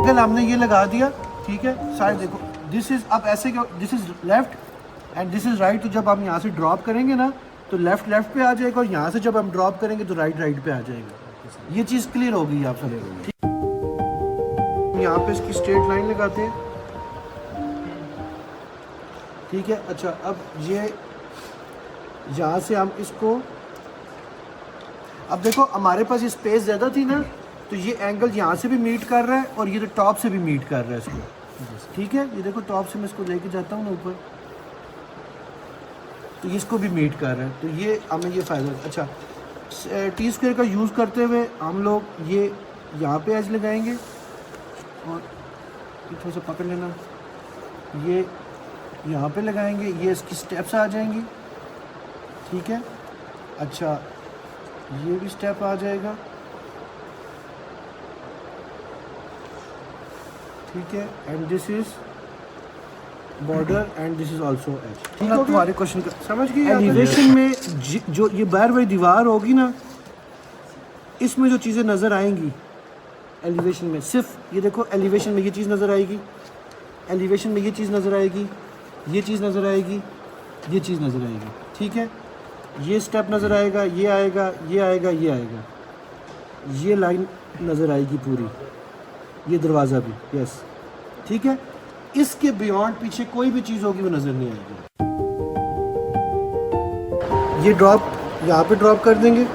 Angle हमने ये लगा दिया, ठीक है। साइड देखो, दिस इज़, अब ऐसे क्यों, this is left and this is right. तो जब हम यहाँ से ड्रॉप करेंगे ना तो लेफ़्ट लेफ़्ट पे आ जाएगा, और यहाँ से जब हम ड्रॉप करेंगे तो राइट राइट पे आ जाएगा। ये चीज़ क्लियर हो गई आप सब। यहाँ पे इसकी स्ट्रेट लाइन लगाते हैं, ठीक है। अच्छा, अब ये यहाँ से हम इसको, अब देखो हमारे पास ये स्पेस ज़्यादा थी ना, तो ये एंगल यहाँ से भी मीट कर रहा है और ये तो टॉप से भी मीट कर रहा है इसको, ठीक है। ये देखो टॉप से मैं इसको लेके जाता हूँ ना ऊपर, तो इसको भी मीट कर रहा है, तो ये हमें ये फ़ायदा। अच्छा, टी स्क्वायर का यूज़ करते हुए हम लोग ये यहाँ पे एज लगाएंगे, और थोड़ा सा पकड़ लेना, ये यहाँ पे लगाएंगे, ये इसकी स्टेप्स आ जाएंगी, ठीक है। अच्छा, ये भी स्टेप आ जाएगा, ठीक है। And this is border and this is also edge, ठीक है। तुम्हारे क्वेश्चन का समझ गए। एलिवेशन में जो ये बाहर वाली दीवार होगी ना, इसमें जो चीज़ें नज़र आएंगी एलिवेशन में, सिर्फ ये देखो, एलिवेशन में ये चीज़ नज़र आएगी, एलिवेशन में ये चीज़ नज़र आएगी, ये चीज़ नज़र आएगी, ये चीज़ नज़र आएगी, ठीक है। ये स्टेप नज़र आएगा, ये आएगा, ये आएगा, ये आएगा, ये लाइन नज़र आएगी पूरी, ये दरवाज़ा भी, यस, ठीक है। इसके बियॉन्ड पीछे कोई भी चीज़ होगी वो नज़र नहीं आएगी। ये ड्रॉप यहाँ पे ड्रॉप कर देंगे,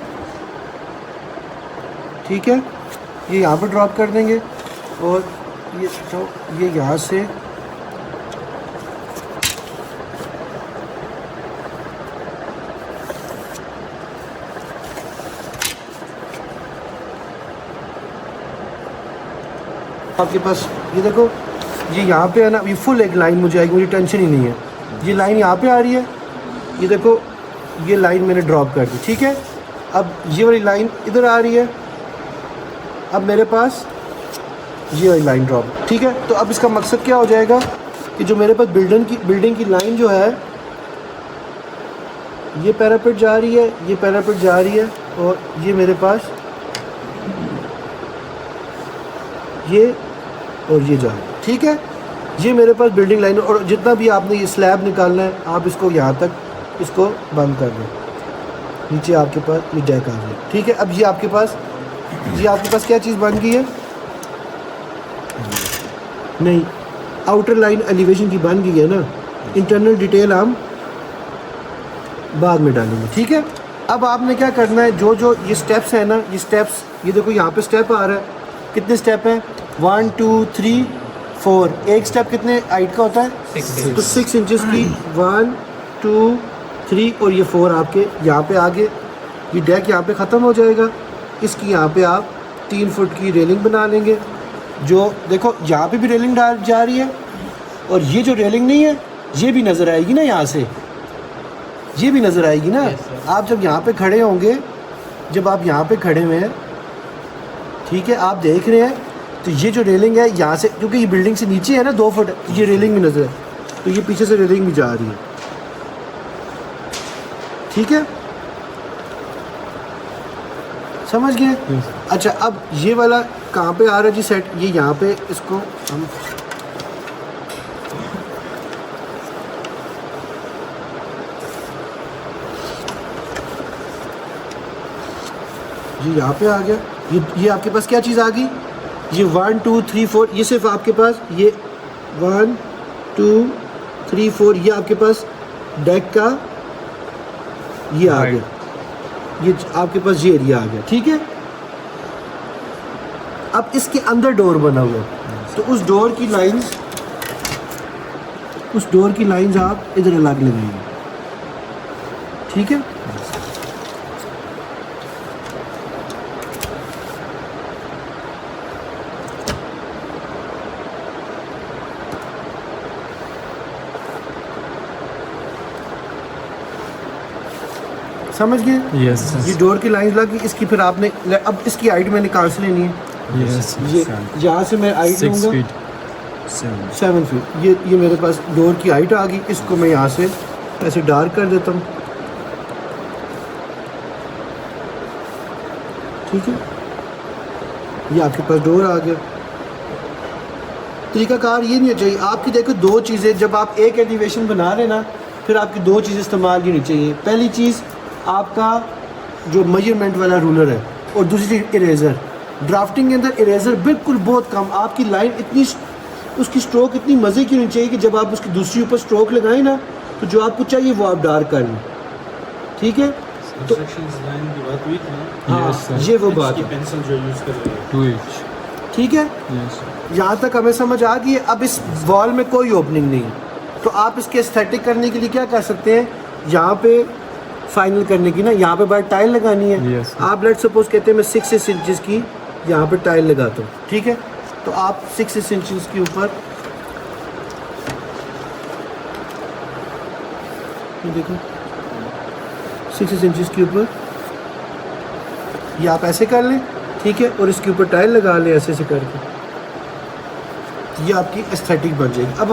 ठीक है। ये यहाँ पे ड्रॉप कर देंगे, और ये तो ये यहाँ से आपके पास, ये देखो, ये यहाँ पे है ना, ये फुल एक लाइन मुझे आएगी, मुझे टेंशन ही नहीं है। ये लाइन यहाँ पे आ रही है, ये देखो, ये लाइन मैंने ड्रॉप कर दी, ठीक है। अब ये वाली लाइन इधर आ रही है, अब मेरे पास ये वाली लाइन ड्रॉप, ठीक है। तो अब इसका मकसद क्या हो जाएगा कि जो मेरे पास बिल्डिंग की लाइन जो है, ये पैरापेट जा रही है, ये पैरापेट जा रही है, और ये मेरे पास ये और ये जा रहा है, ठीक है। ये मेरे पास बिल्डिंग लाइन, और जितना भी आपने ये स्लैब निकालना है, आप इसको यहाँ तक इसको बंद कर दें, नीचे आपके पास ये डेक आ गया, ठीक है। अब ये आपके पास क्या चीज़ बन गई है, नहीं, आउटर लाइन एलिवेशन की बन गई है ना। इंटरनल डिटेल हम बाद में डालेंगे, ठीक है। अब आपने क्या करना है, जो ये स्टेप्स हैं ना, ये स्टेप्स, ये देखो यहाँ पे स्टेप आ रहा है, कितने स्टेप हैं, 1 2 3 4, एक स्टेप कितने हाइट का होता है, 6 तो 6 इंचेस की 1 2 3 और ये 4 आपके यहाँ पे आगे, ये डेक यहाँ पे ख़त्म हो जाएगा। इसकी यहाँ पे आप 3 फुट की रेलिंग बना लेंगे, जो देखो यहाँ पे भी रेलिंग जा रही है, और ये जो रेलिंग नहीं है ये भी नज़र आएगी ना, यहाँ से ये भी नज़र आएगी ना। आप जब यहाँ पे खड़े होंगे, जब आप यहाँ पे खड़े हुए हैं, ठीक है, आप देख रहे हैं, तो ये जो रेलिंग है यहाँ से, क्योंकि ये बिल्डिंग से नीचे है ना 2 फुट, ये रेलिंग भी नज़र है, तो ये पीछे से रेलिंग भी जा रही है, ठीक है, समझ गए। अच्छा, अब ये वाला कहाँ पे आ रहा है जी सेट, ये यहाँ पे, इसको हम ये यहाँ पे आ गया। ये आपके पास क्या चीज़ आ गई, ये 1 2 3 4, ये सिर्फ आपके पास ये 1 2 3 4, ये आपके पास डेक का ये आ गया, ये आपके पास ये एरिया आ गया, ठीक है। अब इसके अंदर डोर बना हुआ है, तो उस डोर की लाइंस आप इधर अलग लगाएंगे, ठीक है। समझ गए, yes, ये डोर की लाइंस लगी, इसकी फिर आपने, अब इसकी हाइट मैंने कहाँ से लेनी है, yes, ये यहाँ से मैं हाइट लूँगा 7 फीट, ये मेरे पास डोर की हाइट आ गई। इसको मैं यहाँ से ऐसे डार्क कर देता हूँ, ठीक है। ये आपके पास डोर आ गया, तरीकाकार ये नहीं चाहिए आपकी। देखो दो चीज़ें, जब आप एक एलिवेशन बना रहे ना, फिर आपकी दो चीज़ें इस्तेमाल की नहीं चाहिए। पहली चीज़ आपका जो मेजरमेंट वाला रूलर है, और दूसरी इरेज़र। ड्राफ्टिंग के अंदर इरेज़र बिल्कुल बहुत कम, आपकी लाइन इतनी, उसकी स्ट्रोक इतनी मज़े की होनी चाहिए कि जब आप उसकी दूसरी ऊपर स्ट्रोक लगाएं ना, तो जो आपको चाहिए वो आप डार्क कर लें। ठीक है, तो लाइन की बात हुई थी ना। हाँ ये वो बात है, पेंसिल जो यूज़ कर रहे हैं 2H। ठीक है। यहाँ तक हमें समझ आ गई है। अब इस वॉल में कोई ओपनिंग नहीं है, तो आप इसके एस्थेटिक करने के लिए क्या कर सकते हैं, यहाँ पे फाइनल करने की ना, यहाँ पे बाहर टाइल लगानी है। आप लेट सपोज कहते हैं मैं 6 इंचज़ की यहाँ पे टाइल लगाता हूँ, ठीक है। तो आप 6 इंचज़ के ऊपर ये देखो 6 इंचज़ के ऊपर ये आप ऐसे कर लें, ठीक है, और इसके ऊपर टाइल लगा लें ऐसे करके, ये आपकी एस्थेटिक बन जाएगी। अब